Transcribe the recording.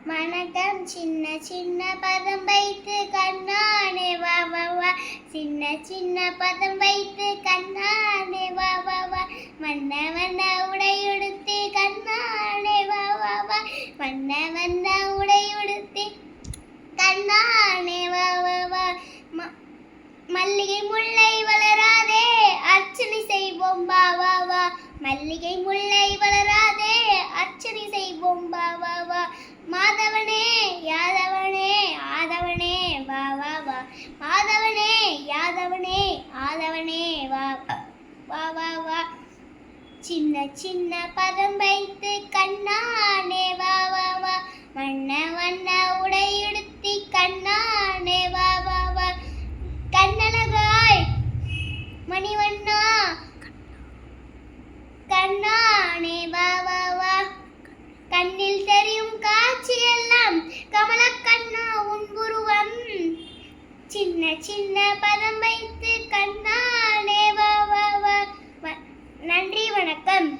வணக்கம் சின்ன சின்ன பதம் வைத்து கண்ணானே வா வா வா. சின்ன சின்ன பதம் வைத்து கண்ணானே வா வா வா. வண்ண வண்ண உடையுடுத்தி கண்ணானே வா வா வா. வண்ண வண்ண உடையுடுத்தி கண்ணானே வா வா வா. மல்லிகை முல்லை வளராதே அர்ச்சனை செய்வோம் வா வா வா. மல்லிகை முல்லை வளராதே அர்ச்சனை செய்வோம் வா வா வா. மாதவனே யாதவனே ஆதவனே வா வா வா. மாதவனே யாதவனே ஆதவனே வா வா வா வா. சின்ன சின்ன பதம் வைத்து கண்ணானே வா வா வா. வண்ண வண்ண உடையுடுத்தி கண்ணானே வா வா வா. கண்ணழகாய் மணிவண்ணா கண்ணானே வா வா வா. கண்ணில் தெரியும் காட்சியெல்லாம் கமல கண்ணா உன் உருவம். சின்ன சின்ன பதம் வைத்து கண்ணானே வா